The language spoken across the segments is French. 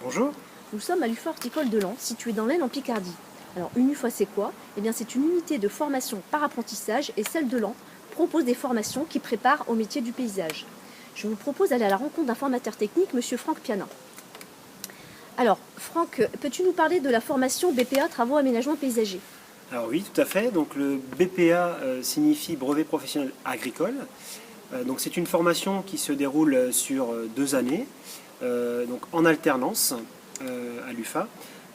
Bonjour. Nous sommes à l'UFA Horticole de Lens, situé dans l'Aisne en Picardie. Alors, une UFA, c'est quoi? Eh bien, c'est une unité de formation par apprentissage et celle de Lens propose des formations qui préparent au métier du paysage. Je vous propose d'aller à la rencontre d'un formateur technique, Monsieur Franck Pianin. Alors, Franck, peux-tu nous parler de la formation BPA Travaux Aménagement Paysager? Alors oui, tout à fait. Donc le BPA signifie brevet professionnel agricole. Donc c'est une formation qui se déroule sur 2 années, donc en alternance à l'UFA.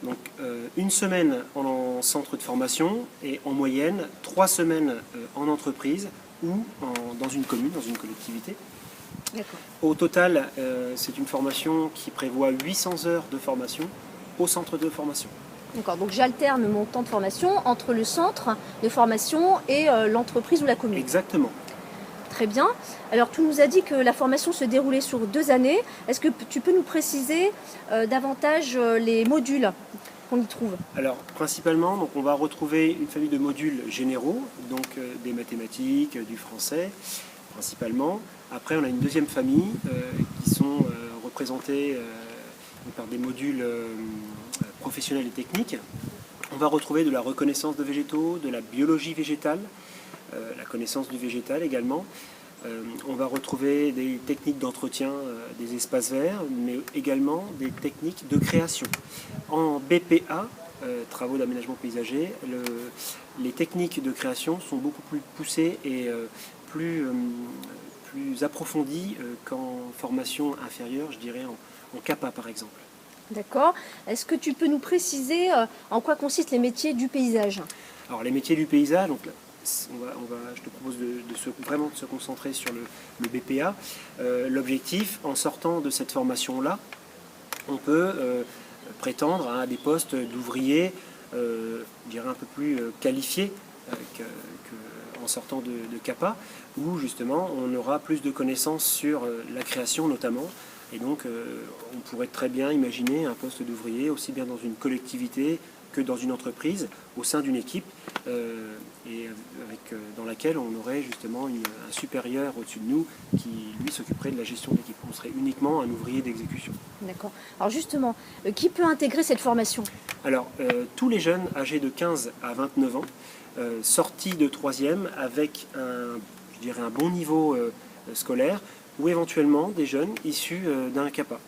Donc une semaine en centre de formation et en moyenne 3 semaines en entreprise ou dans une commune, dans une collectivité. D'accord. Au total, c'est une formation qui prévoit 800 heures de formation au centre de formation. D'accord, donc j'alterne mon temps de formation entre le centre de formation et l'entreprise ou la commune. Exactement. Très bien. Alors, tu nous as dit que la formation se déroulait sur 2 années. Est-ce que tu peux nous préciser davantage les modules qu'on y trouve? Alors, principalement, donc, on va retrouver une famille de modules généraux, donc des mathématiques, du français, principalement. Après, on a une deuxième famille qui sont représentés par des modules professionnels et techniques. On va retrouver de la reconnaissance de végétaux, de la biologie végétale, la connaissance du végétal également. On va retrouver des techniques d'entretien des espaces verts, mais également des techniques de création. En BPA, travaux d'aménagement paysager, les techniques de création sont beaucoup plus poussées et plus approfondies qu'en formation inférieure, je dirais en CAPA par exemple. D'accord. Est-ce que tu peux nous préciser en quoi consistent les métiers du paysage? Alors les métiers du paysage, donc, je te propose vraiment de se concentrer sur le BPA. L'objectif, en sortant de cette formation-là, on peut prétendre à des postes d'ouvriers, je dirais un peu plus qualifiés qu'en sortant de CAPA, où justement on aura plus de connaissances sur la création notamment. Et donc on pourrait très bien imaginer un poste d'ouvrier aussi bien dans une collectivité que dans une entreprise, au sein d'une équipe, dans laquelle on aurait justement un supérieur au-dessus de nous qui, lui, s'occuperait de la gestion de l'équipe. On serait uniquement un ouvrier d'exécution. D'accord. Alors justement, qui peut intégrer cette formation? Alors, tous les jeunes âgés de 15 à 29 ans, sortis de 3e avec je dirais un bon niveau scolaire, ou éventuellement des jeunes issus d'un CAPA,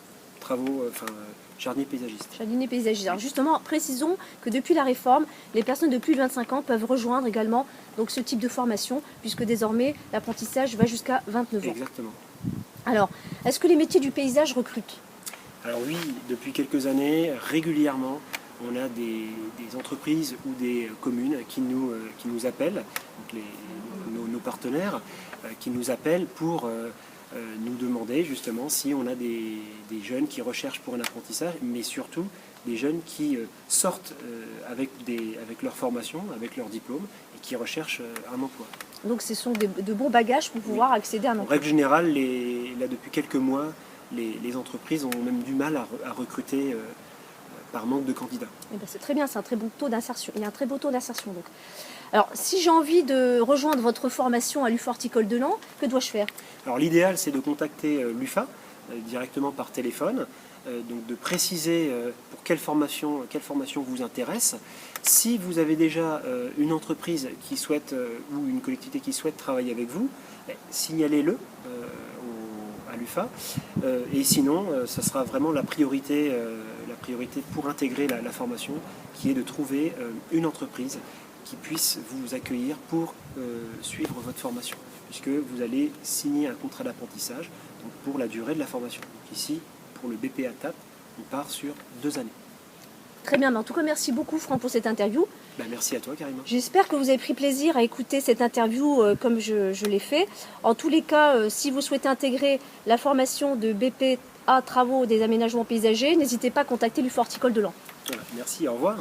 jardinier paysagiste. Jardinier paysagiste. Alors justement, précisons que depuis la réforme, les personnes de plus de 25 ans peuvent rejoindre également donc, ce type de formation, puisque désormais l'apprentissage va jusqu'à 29 ans. Exactement. Alors, est-ce que les métiers du paysage recrutent? Alors oui, depuis quelques années, régulièrement, on a des entreprises ou des communes qui nous appellent, donc nos partenaires, qui nous appellent pour nous demander justement si on a des jeunes qui recherchent pour un apprentissage, mais surtout des jeunes qui sortent avec leur formation, avec leur diplôme, et qui recherchent un emploi. Donc ce sont de bons bagages pour pouvoir accéder à un En emploi. règle générale, là depuis quelques mois, les entreprises ont même du mal à recruter par manque de candidats. Eh ben, c'est très bien, c'est un très bon taux d'insertion. Il y a un très beau taux d'insertion donc. Alors, si j'ai envie de rejoindre votre formation à l'UFA Horticole de Lens, que dois-je faire? Alors l'idéal, c'est de contacter l'UFA directement par téléphone, donc de préciser pour quelle formation vous intéresse. Si vous avez déjà une entreprise qui souhaite ou une collectivité qui souhaite travailler avec vous, signalez-le à l'UFA. Et sinon, ça sera vraiment la priorité pour intégrer la formation, qui est de trouver une entreprise qui puisse vous accueillir pour suivre votre formation, puisque vous allez signer un contrat d'apprentissage pour la durée de la formation. Donc ici, pour le BPA TAP, on part sur 2 années. Très bien, mais en tout cas, merci beaucoup Franck pour cette interview. Merci à toi, Karima. J'espère que vous avez pris plaisir à écouter cette interview comme je l'ai fait. En tous les cas, si vous souhaitez intégrer la formation de BPA Travaux des aménagements paysagers, n'hésitez pas à contacter l'UFA Horticole de Lens. Voilà, merci, au revoir.